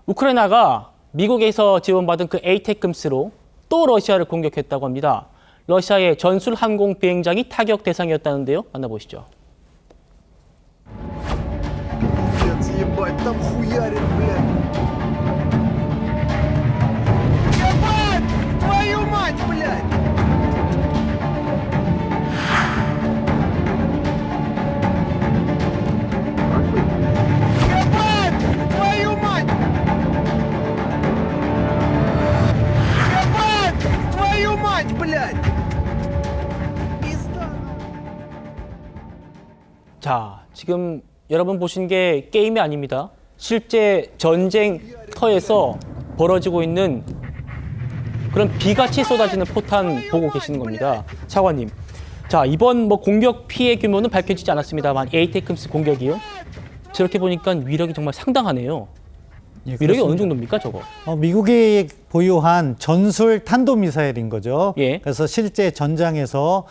우크라이나가 미국에서 지원받은 그 에이테크스로 또 러시아를 공격했다고 합니다. 러시아의 전술 항공 비행장이 타격 대상이었다는데요. 만나보시죠. Ебать, там хуярит, блядь. Ебать! Твою мать, блядь! Ебать! Твою мать! Ебать! Твою мать, блядь! Пизда. 자, 지금 여러분 보신 게 게임이 아닙니다. 실제 전쟁터에서 벌어지고 있는 그런 비같이 쏟아지는 포탄 보고 계시는 겁니다. 차관님. 자, 이번 공격 피해 규모는 밝혀지지 않았습니다만 에이테크스 공격이요. 저렇게 보니까 위력이 정말 상당하네요. 예, 위력이 어느 그렇습니다. 정도입니까, 저거? 미국이 보유한 전술 탄도미사일인 거죠. 예. 그래서 실제 전장에서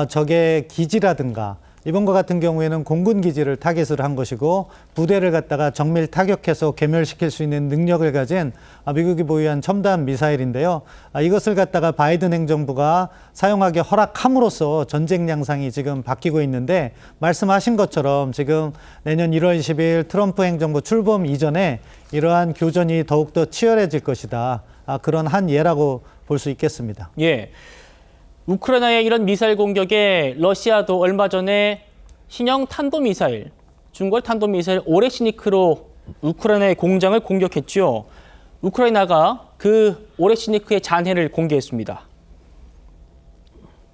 적의 기지라든가 이번과 같은 경우에는 공군 기지를 타겟으로 한 것이고 부대를 갖다가 정밀 타격해서 괴멸시킬 수 있는 능력을 가진 미국이 보유한 첨단 미사일인데요. 이것을 갖다가 바이든 행정부가 사용하기 허락함으로써 전쟁 양상이 지금 바뀌고 있는데 말씀하신 것처럼 지금 내년 1월 20일 트럼프 행정부 출범 이전에 이러한 교전이 더욱더 치열해질 것이다. 그런 한 예라고 볼 수 있겠습니다. 예. 우크라이나의 이런 미사일 공격에 러시아도 얼마 전에 신형 탄도미사일, 중거리 탄도미사일 오레시니크로 우크라이나의 공장을 공격했죠. 우크라이나가 그 오레시니크의 잔해를 공개했습니다.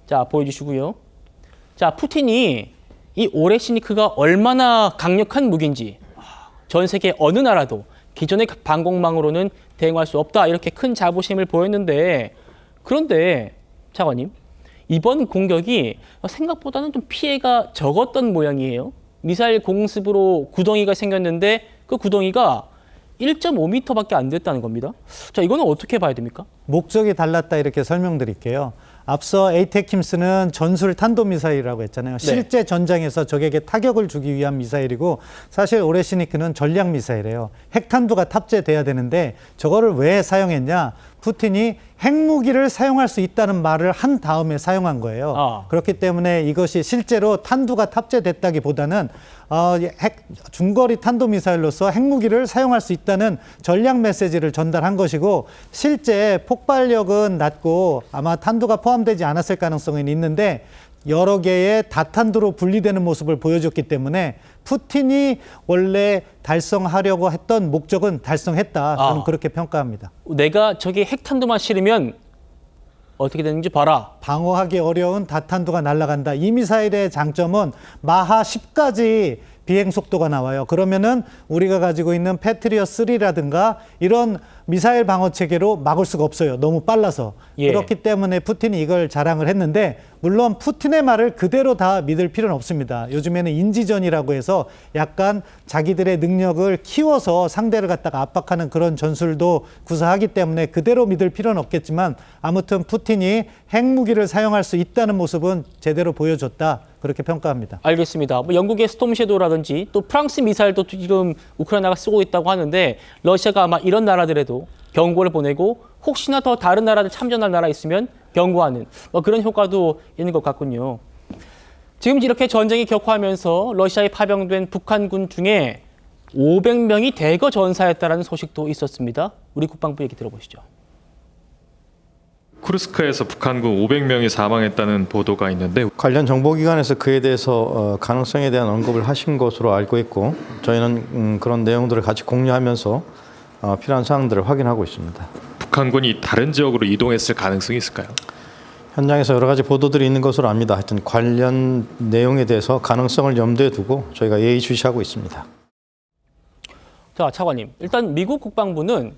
자, 보여주시고요. 자, 푸틴이 이 오레시니크가 얼마나 강력한 무기인지 전 세계 어느 나라도 기존의 방공망으로는 대응할 수 없다. 이렇게 큰 자부심을 보였는데 그런데 차관님, 이번 공격이 생각보다는 좀 피해가 적었던 모양이에요. 미사일 공습으로 구덩이가 생겼는데 그 구덩이가 1.5m밖에 안 됐다는 겁니다. 자, 이거는 어떻게 봐야 됩니까? 목적이 달랐다 이렇게 설명드릴게요. 앞서 에이테킴스는 전술 탄도미사일이라고 했잖아요. 실제 전장에서 적에게 타격을 주기 위한 미사일이고 사실 오레시니크는 전략미사일이에요. 핵탄두가 탑재돼야 되는데 저거를 왜 사용했냐? 푸틴이 핵무기를 사용할 수 있다는 말을 한 다음에 사용한 거예요. 그렇기 때문에 이것이 실제로 탄두가 탑재됐다기보다는 중거리 탄도미사일로서 핵무기를 사용할 수 있다는 전략 메시지를 전달한 것이고 실제 폭발력은 낮고 아마 탄두가 포함되지 않았을 가능성은 있는데 여러 개의 다탄두로 분리되는 모습을 보여줬기 때문에 푸틴이 원래 달성하려고 했던 목적은 달성했다. 저는 그렇게 평가합니다. 내가 저기 핵탄두만 실으면 어떻게 되는지 봐라. 방어하기 어려운 다탄두가 날아간다. 이 미사일의 장점은 마하 10까지 비행 속도가 나와요. 그러면은 우리가 가지고 있는 패트리엇 3라든가 이런 미사일 방어 체계로 막을 수가 없어요. 너무 빨라서. 예. 그렇기 때문에 푸틴이 이걸 자랑을 했는데 물론 푸틴의 말을 그대로 다 믿을 필요는 없습니다. 요즘에는 인지전이라고 해서 약간 자기들의 능력을 키워서 상대를 갖다가 압박하는 그런 전술도 구사하기 때문에 그대로 믿을 필요는 없겠지만 아무튼 푸틴이 핵무기를 사용할 수 있다는 모습은 제대로 보여줬다. 그렇게 평가합니다. 알겠습니다. 영국의 스톰섀도우라든지 또 프랑스 미사일도 지금 우크라이나가 쓰고 있다고 하는데 러시아가 아마 이런 나라들에도 경고를 보내고 혹시나 더 다른 나라들 참전할 나라 있으면 경고하는 그런 효과도 있는 것 같군요. 지금 이렇게 전쟁이 격화하면서 러시아에 파병된 북한군 중에 500명이 대거 전사했다는 소식도 있었습니다. 우리 국방부 얘기 들어보시죠. 쿠르스크에서 북한군 500명이 사망했다는 보도가 있는데 관련 정보기관에서 그에 대해서 가능성에 대한 언급을 하신 것으로 알고 있고 저희는 그런 내용들을 같이 공유하면서 필요한 사항들을 확인하고 있습니다. 북한군이 다른 지역으로 이동했을 가능성이 있을까요? 현장에서 여러 가지 보도들이 있는 것으로 압니다. 하여튼 관련 내용에 대해서 가능성을 염두에 두고 저희가 예의주시하고 있습니다. 자, 차관님. 일단 미국 국방부는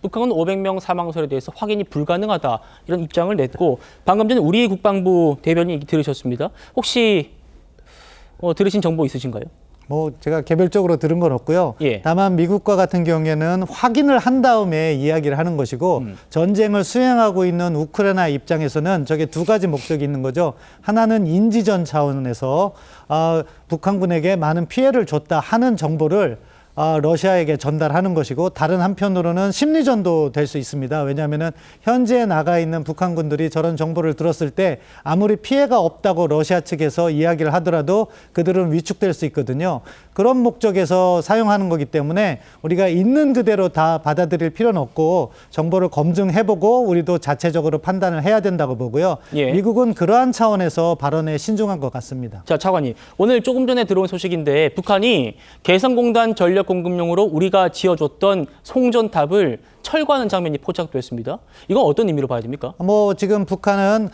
북한군 500명 사망설에 대해서 확인이 불가능하다 이런 입장을 냈고 방금 전에 우리 국방부 대변인 얘기 들으셨습니다. 혹시 들으신 정보 있으신가요? 제가 개별적으로 들은 건 없고요. 예. 다만 미국과 같은 경우에는 확인을 한 다음에 이야기를 하는 것이고 전쟁을 수행하고 있는 우크라이나 입장에서는 저게 두 가지 목적이 있는 거죠. 하나는 인지전 차원에서 북한군에게 많은 피해를 줬다 하는 정보를 러시아에게 전달하는 것이고 다른 한편으로는 심리전도 될 수 있습니다. 왜냐하면은 현지에 나가 있는 북한군들이 저런 정보를 들었을 때 아무리 피해가 없다고 러시아 측에서 이야기를 하더라도 그들은 위축될 수 있거든요. 그런 목적에서 사용하는 거기 때문에 우리가 있는 그대로 다 받아들일 필요는 없고 정보를 검증해보고 우리도 자체적으로 판단을 해야 된다고 보고요. 예. 미국은 그러한 차원에서 발언에 신중한 것 같습니다. 자, 차관님. 오늘 조금 전에 들어온 소식인데 북한이 개성공단 전력 공급용으로 우리가 지어줬던 송전탑을 철거하는 장면이 포착됐습니다. 이건 어떤 의미로 봐야 됩니까? 지금 북한은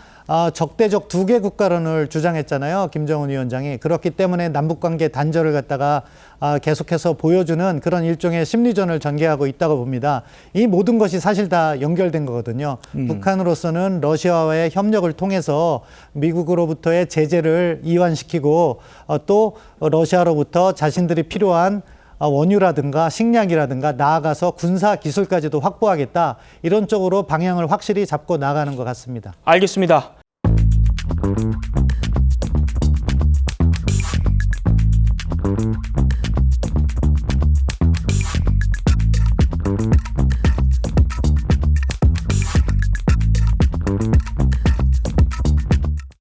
적대적 두 개 국가론을 주장했잖아요. 김정은 위원장이. 그렇기 때문에 남북관계 단절을 갖다가 계속해서 보여주는 그런 일종의 심리전을 전개하고 있다고 봅니다. 이 모든 것이 사실 다 연결된 거거든요. 북한으로서는 러시아와의 협력을 통해서 미국으로부터의 제재를 이완시키고 또 러시아로부터 자신들이 필요한 원유라든가 식량이라든가 나아가서 군사 기술까지도 확보하겠다. 이런 쪽으로 방향을 확실히 잡고 나가는 것 같습니다. 알겠습니다.